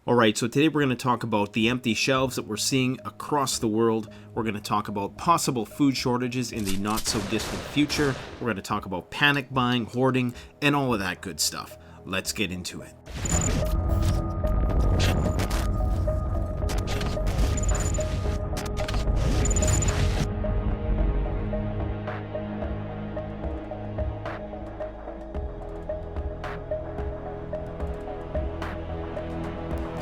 Alright, so today we're going to talk about the empty shelves that we're seeing across the world. We're going to talk about possible food shortages in the not so distant future. We're going to talk about panic buying, hoarding, and all of that good stuff. Let's get into it.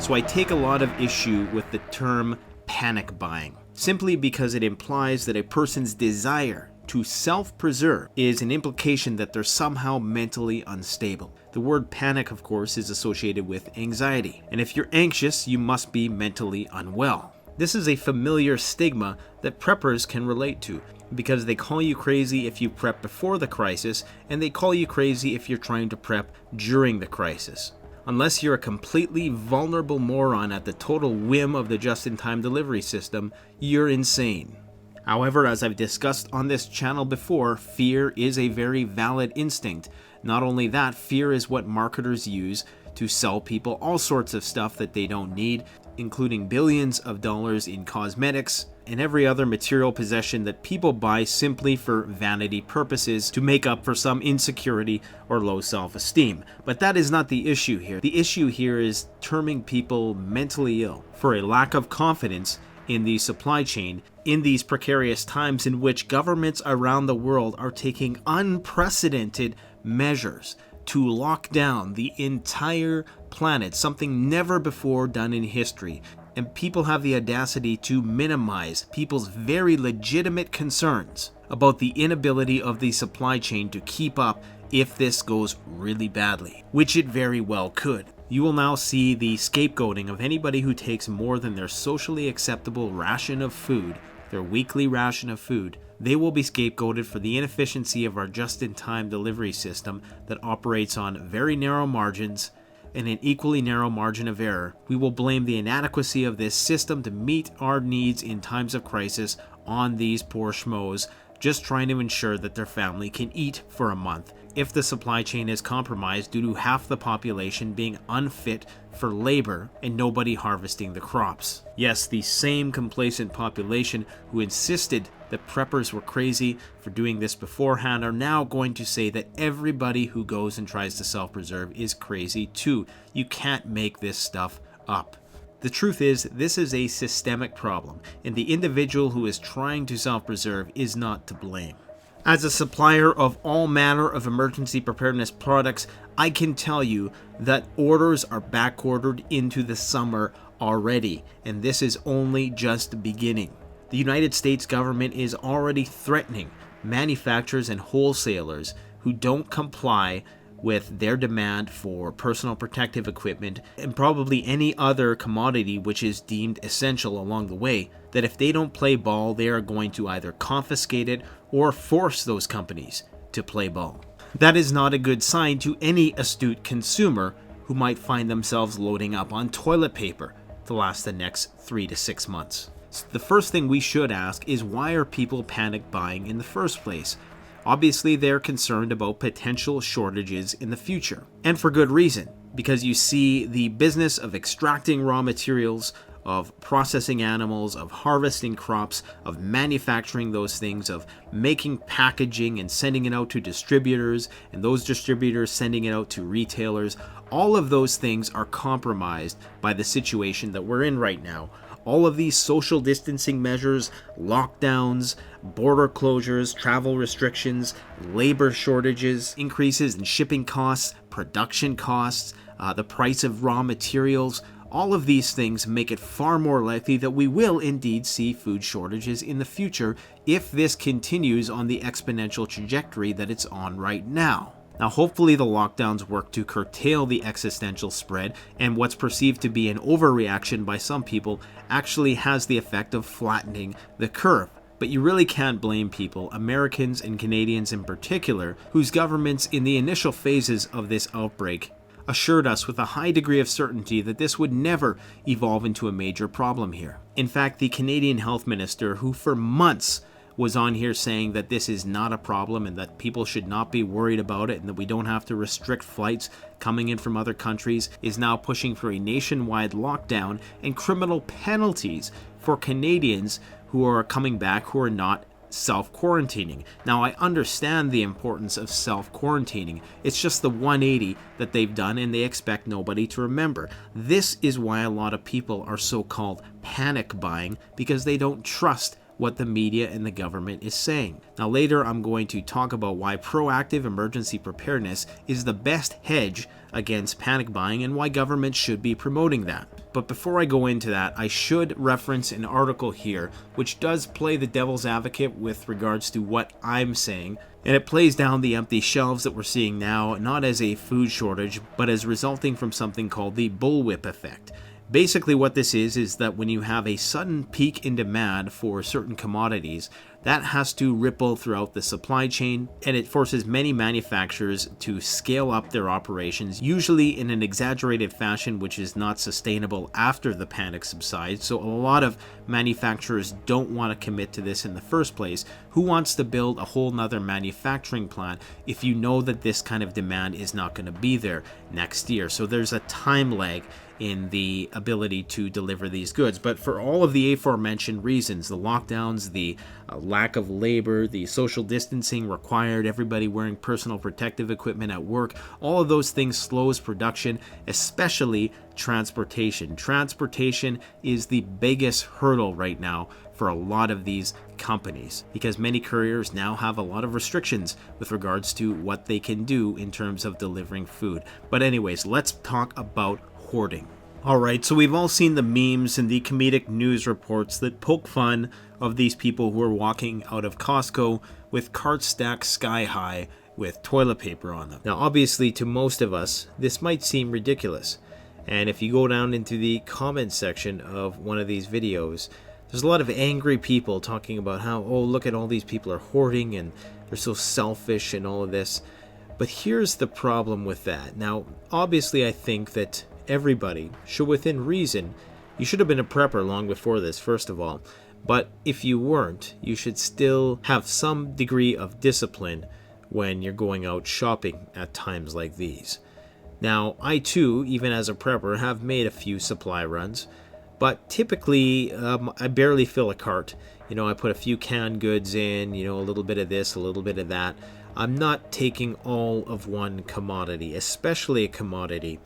So I take a lot of issue with the term panic buying, simply because it implies that a person's desire to self-preserve is an implication that they're somehow mentally unstable. The word panic, of course, is associated with anxiety, and if you're anxious, you must be mentally unwell. This is a familiar stigma that preppers can relate to, because they call you crazy if you prep before the crisis, and they call you crazy if you're trying to prep during the crisis. Unless you're a completely vulnerable moron at the total whim of the just-in-time delivery system, you're insane. However, as I've discussed on this channel before, fear is a very valid instinct. Not only that, fear is what marketers use to sell people all sorts of stuff that they don't need, including billions of dollars in cosmetics and every other material possession that people buy simply for vanity purposes to make up for some insecurity or low self-esteem. But that is not the issue here. The issue here is terming people mentally ill for a lack of confidence in the supply chain in these precarious times in which governments around the world are taking unprecedented measures to lock down the entire planet, something never before done in history. And people have the audacity to minimize people's very legitimate concerns about the inability of the supply chain to keep up if this goes really badly, which it very well could. You will now see the scapegoating of anybody who takes more than their socially acceptable ration of food, their weekly ration of food. They will be scapegoated for the inefficiency of our just-in-time delivery system that operates on very narrow margins and an equally narrow margin of error. We will blame the inadequacy of this system to meet our needs in times of crisis on these poor schmoes just trying to ensure that their family can eat for a month if the supply chain is compromised due to half the population being unfit for labor and nobody harvesting the crops. Yes, the same complacent population who insisted that preppers were crazy for doing this beforehand are now going to say that everybody who goes and tries to self-preserve is crazy too. You can't make this stuff up. The truth is, this is a systemic problem, and the individual who is trying to self-preserve is not to blame. As a supplier of all manner of emergency preparedness products, I can tell you that orders are backordered into the summer already, and this is only just beginning. The United States government is already threatening manufacturers and wholesalers who don't comply with their demand for personal protective equipment and probably any other commodity which is deemed essential along the way, that if they don't play ball, they are going to either confiscate it or force those companies to play ball. That is not a good sign to any astute consumer who might find themselves loading up on toilet paper to last the next 3 to 6 months. So the first thing we should ask is, why are people panic buying in the first place? Obviously, they're concerned about potential shortages in the future. And for good reason, because you see the business of extracting raw materials, of processing animals, of harvesting crops, of manufacturing those things, of making packaging and sending it out to distributors, and those distributors sending it out to retailers. All of those things are compromised by the situation that we're in right now. All of these social distancing measures, lockdowns, border closures, travel restrictions, labor shortages, increases in shipping costs, production costs, the price of raw materials, all of these things make it far more likely that we will indeed see food shortages in the future if this continues on the exponential trajectory that it's on right now. Now, hopefully the lockdowns work to curtail the existential spread, and what's perceived to be an overreaction by some people actually has the effect of flattening the curve. But you really can't blame people, Americans and Canadians in particular, whose governments in the initial phases of this outbreak assured us with a high degree of certainty that this would never evolve into a major problem here. In fact, the Canadian Health Minister, who for months was on here saying that this is not a problem and that people should not be worried about it and that we don't have to restrict flights coming in from other countries, is now pushing for a nationwide lockdown and criminal penalties for Canadians who are coming back who are not self-quarantining. Now, I understand the importance of self-quarantining. It's just the 180 that they've done and they expect nobody to remember. This is why a lot of people are so-called panic buying, because they don't trust what the media and the government is saying. Now, later I'm going to talk about why proactive emergency preparedness is the best hedge against panic buying and why government should be promoting that. But before I go into that, I should reference an article here which does play the devil's advocate with regards to what I'm saying, and it plays down the empty shelves that we're seeing now not as a food shortage, but as resulting from something called the bullwhip effect. Basically what this is that when you have a sudden peak in demand for certain commodities, that has to ripple throughout the supply chain, and it forces many manufacturers to scale up their operations, usually in an exaggerated fashion which is not sustainable after the panic subsides. So a lot of manufacturers don't want to commit to this in the first place. Who wants to build a whole nother manufacturing plant if you know that this kind of demand is not going to be there next year? So there's a time lag in the ability to deliver these goods. But for all of the aforementioned reasons, the lockdowns, the lack of labor, the social distancing required, everybody wearing personal protective equipment at work, all of those things slows production, especially transportation. Transportation is the biggest hurdle right now for a lot of these companies, because many couriers now have a lot of restrictions with regards to what they can do in terms of delivering food. But anyways, let's talk about hoarding. Alright, so we've all seen the memes and the comedic news reports that poke fun of these people who are walking out of Costco with carts stacked sky high with toilet paper on them. Now, obviously, to most of us, this might seem ridiculous. And if you go down into the comment section of one of these videos, there's a lot of angry people talking about how, oh, look at all these people are hoarding and they're so selfish and all of this. But here's the problem with that. Now, obviously, I think that everybody should, within reason, you should have been a prepper long before this, first of all. But if you weren't, you should still have some degree of discipline when you're going out shopping at times like these. Now, I too, even as a prepper, have made a few supply runs, but typically I barely fill a cart. You know, I put a few canned goods in, you know, a little bit of this, a little bit of that. I'm not taking all of one commodity, especially a commodity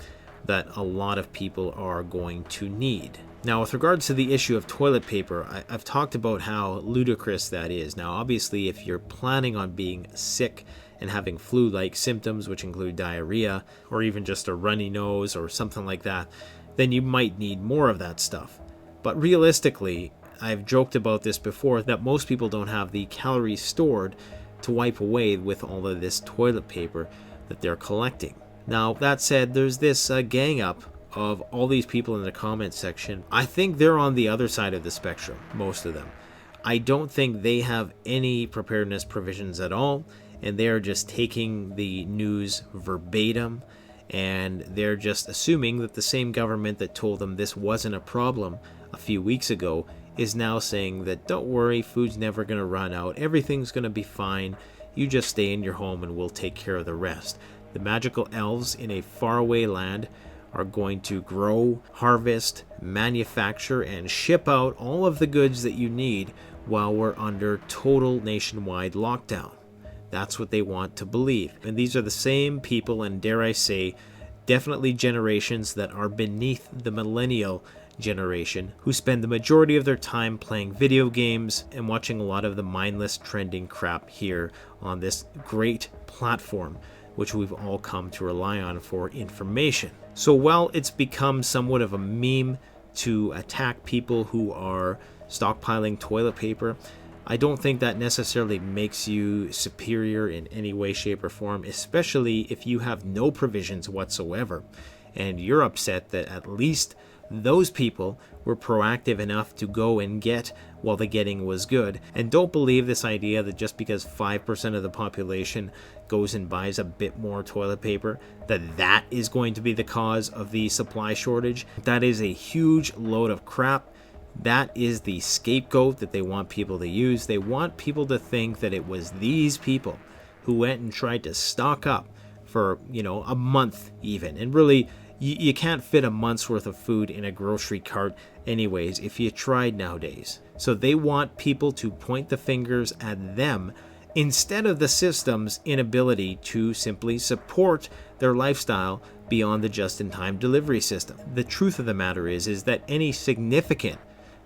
that a lot of people are going to need. Now, with regards to the issue of toilet paper, I've talked about how ludicrous that is. Now, obviously, if you're planning on being sick and having flu-like symptoms, which include diarrhea, or even just a runny nose or something like that, then you might need more of that stuff. But realistically, I've joked about this before, that most people don't have the calories stored to wipe away with all of this toilet paper that they're collecting. Now, that said, there's this gang up of all these people in the comment section. I think they're on the other side of the spectrum, most of them. I don't think they have any preparedness provisions at all, and they're just taking the news verbatim, and they're just assuming that the same government that told them this wasn't a problem a few weeks ago is now saying that, don't worry, food's never going to run out, everything's going to be fine, you just stay in your home and we'll take care of the rest. The magical elves in a faraway land are going to grow, harvest, manufacture, and ship out all of the goods that you need while we're under total nationwide lockdown. That's what they want to believe. And these are the same people, and dare I say, definitely generations that are beneath the millennial generation, who spend the majority of their time playing video games and watching a lot of the mindless trending crap here on this great platform, which we've all come to rely on for information. So while it's become somewhat of a meme to attack people who are stockpiling toilet paper, I don't think that necessarily makes you superior in any way, shape, or form, especially if you have no provisions whatsoever, and you're upset that at least those people were proactive enough to go and get while the getting was good. And don't believe this idea that just because 5% of the population goes and buys a bit more toilet paper, that is going to be the cause of the supply shortage. That is a huge load of crap. That is the scapegoat that they want people to use. They want people to think that it was these people who went and tried to stock up for, a month even. And really, you can't fit a month's worth of food in a grocery cart anyways if you tried nowadays. So they want people to point the fingers at them instead of the system's inability to simply support their lifestyle beyond the just-in-time delivery system. The truth of the matter is that any significant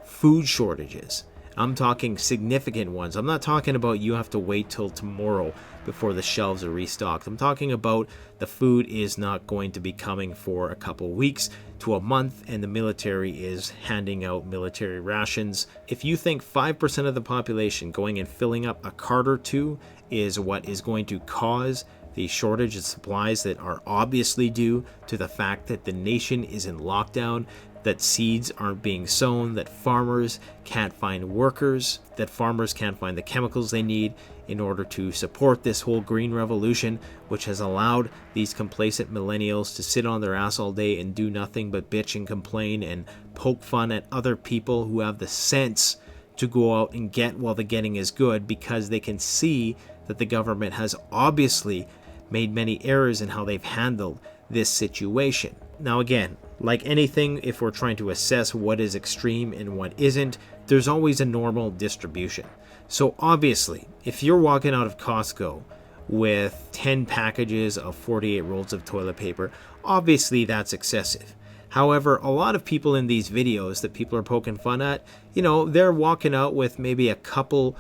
food shortages, I'm talking significant ones. I'm not talking about you have to wait till tomorrow before the shelves are restocked. I'm talking about the food is not going to be coming for a couple weeks to a month, and the military is handing out military rations. If you think 5% of the population going and filling up a cart or two is what is going to cause the shortage of supplies that are obviously due to the fact that the nation is in lockdown, that seeds aren't being sown, that farmers can't find workers, that farmers can't find the chemicals they need in order to support this whole green revolution, which has allowed these complacent millennials to sit on their ass all day and do nothing but bitch and complain and poke fun at other people who have the sense to go out and get while the getting is good, because they can see that the government has obviously made many errors in how they've handled this situation. Now again, like anything, if we're trying to assess what is extreme and what isn't, there's always a normal distribution. So obviously, if you're walking out of Costco with 10 packages of 48 rolls of toilet paper, obviously that's excessive. However, a lot of people in these videos that people are poking fun at, they're walking out with maybe a couple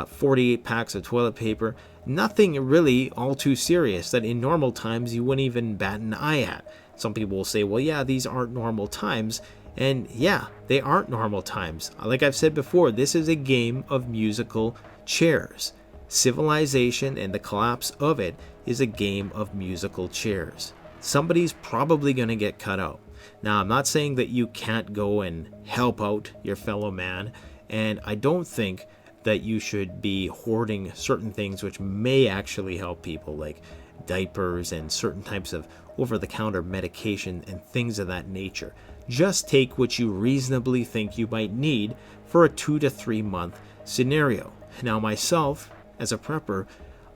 48 packs of toilet paper. Nothing really all too serious that in normal times you wouldn't even bat an eye at. Some people will say, well, yeah, these aren't normal times. And yeah, they aren't normal times. Like I've said before, this is a game of musical chairs. Civilization and the collapse of it is a game of musical chairs. Somebody's probably going to get cut out. Now, I'm not saying that you can't go and help out your fellow man, and I don't think that you should be hoarding certain things which may actually help people, like diapers and certain types of over-the-counter medication and things of that nature. Just take what you reasonably think you might need for a 2 to 3 month scenario. Now myself, as a prepper,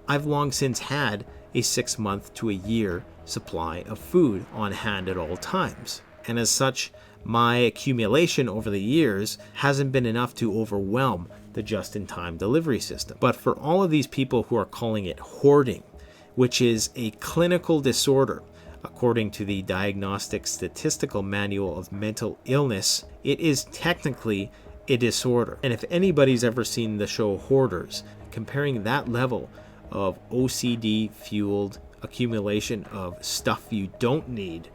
I've long since had a 6 month to a year supply of food on hand at all times. And as such, my accumulation over the years hasn't been enough to overwhelm the just-in-time delivery system. But for all of these people who are calling it hoarding, which is a clinical disorder, according to the Diagnostic Statistical Manual of Mental Illness, it is technically a disorder. And if anybody's ever seen the show Hoarders, comparing that level of OCD-fueled accumulation of stuff you don't need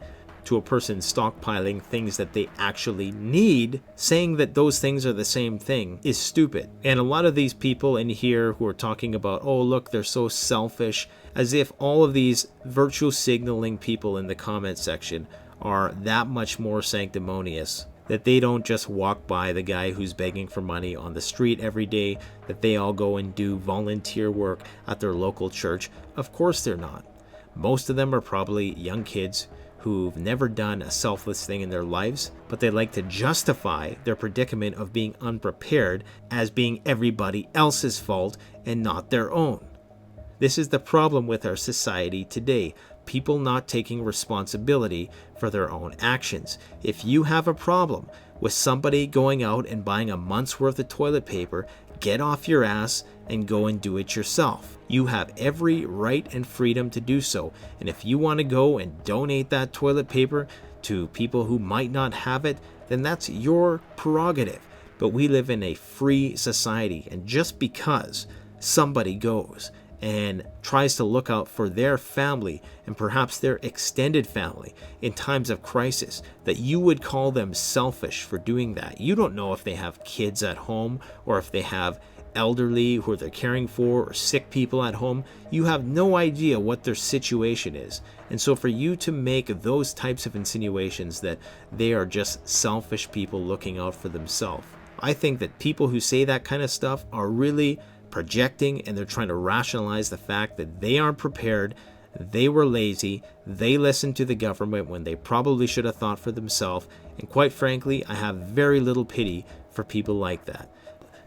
to a person stockpiling things that they actually need, saying that those things are the same thing is stupid. And a lot of these people in here who are talking about, oh look, they're so selfish, as if all of these virtue signaling people in the comment section are that much more sanctimonious, that they don't just walk by the guy who's begging for money on the street every day, that they all go and do volunteer work at their local church. Of course they're not. Most of them are probably young kids who've never done a selfless thing in their lives, but they like to justify their predicament of being unprepared as being everybody else's fault and not their own. This is the problem with our society today. People not taking responsibility for their own actions. If you have a problem with somebody going out and buying a month's worth of toilet paper, get off your ass and go and do it yourself. You have every right and freedom to do so. And if you want to go and donate that toilet paper to people who might not have it, then that's your prerogative. But we live in a free society, and just because somebody goes and tries to look out for their family and perhaps their extended family in times of crisis, that you would call them selfish for doing that. You don't know if they have kids at home or if they have elderly who they're caring for or sick people at home. You have no idea what their situation is. And so for you to make those types of insinuations that they are just selfish people looking out for themselves, I think that people who say that kind of stuff are really projecting, and they're trying to rationalize the fact that they aren't prepared, they were lazy, they listened to the government when they probably should have thought for themselves, And quite frankly, I have very little pity for people like that.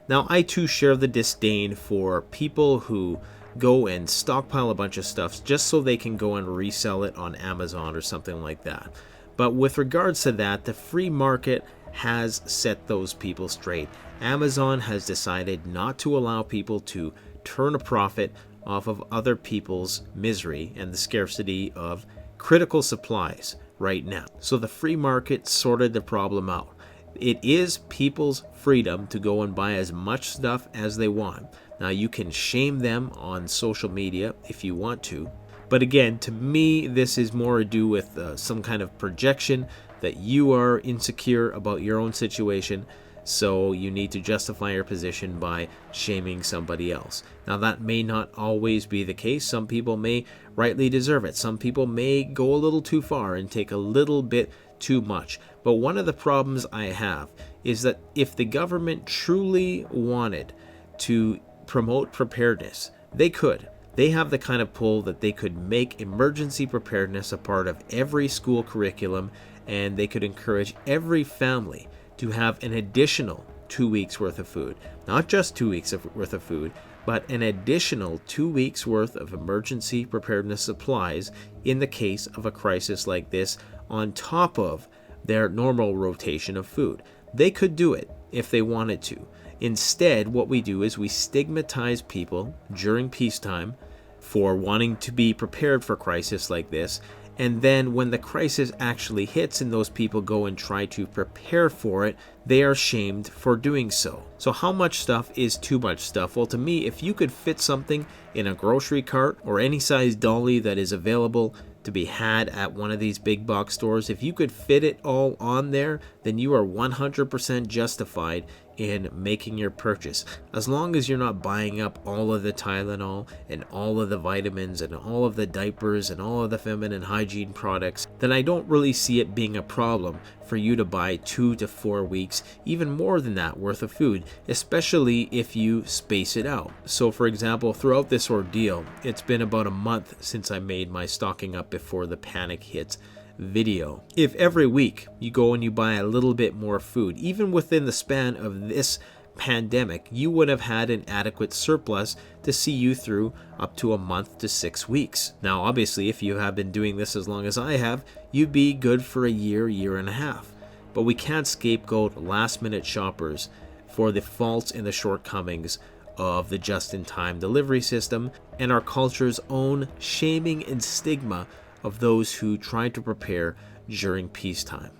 Now, I too share the disdain for people who go and stockpile a bunch of stuff just so they can go and resell it on Amazon or something like that. But with regards to that, the free market has set those people straight. Amazon has decided not to allow people to turn a profit off of other people's misery and the scarcity of critical supplies right now. So the free market sorted the problem out. It is people's freedom to go and buy as much stuff as they want. Now, you can shame them on social media if you want to. But again, to me, this is more to do with some kind of projection that you are insecure about your own situation, so you need to justify your position by shaming somebody else. Now, that may not always be the case. Some people may rightly deserve it. Some people may go a little too far and take a little bit too much. But one of the problems I have is that if the government truly wanted to promote preparedness, they could. They have the kind of pull that they could make emergency preparedness a part of every school curriculum, and they could encourage every family to have an additional 2 weeks worth of food. Not just 2 weeks worth of food, but an additional 2 weeks worth of emergency preparedness supplies in the case of a crisis like this, on top of their normal rotation of food. They could do it if they wanted to. Instead, what we do is we stigmatize people during peacetime for wanting to be prepared for a crisis like this. And then when the crisis actually hits and those people go and try to prepare for it, they are shamed for doing so. So how much stuff is too much stuff? Well, to me, if you could fit something in a grocery cart or any size dolly that is available to be had at one of these big box stores, if you could fit it all on there, then you are 100% justified in making your purchase. As long as you're not buying up all of the Tylenol and all of the vitamins and all of the diapers and all of the feminine hygiene products, then I don't really see it being a problem for you to buy 2 to 4 weeks, even more than that, worth of food, especially if you space it out. So for example, throughout this ordeal, it's been about a month since I made my stocking up before the panic hits video. If every week you go and you buy a little bit more food, even within the span of this pandemic, you would have had an adequate surplus to see you through up to a month to 6 weeks. Now, obviously, if you have been doing this as long as I have, you'd be good for a year, year and a half. But we can't scapegoat last-minute shoppers for the faults and the shortcomings of the just-in-time delivery system and our culture's own shaming and stigma of those who try to prepare during peacetime.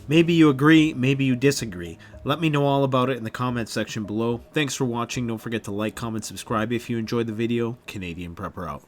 Maybe you agree, maybe you disagree. Let me know all about it in the comments section below. Thanks for watching. Don't forget to like, comment, subscribe if you enjoyed the video. Canadian Prepper out.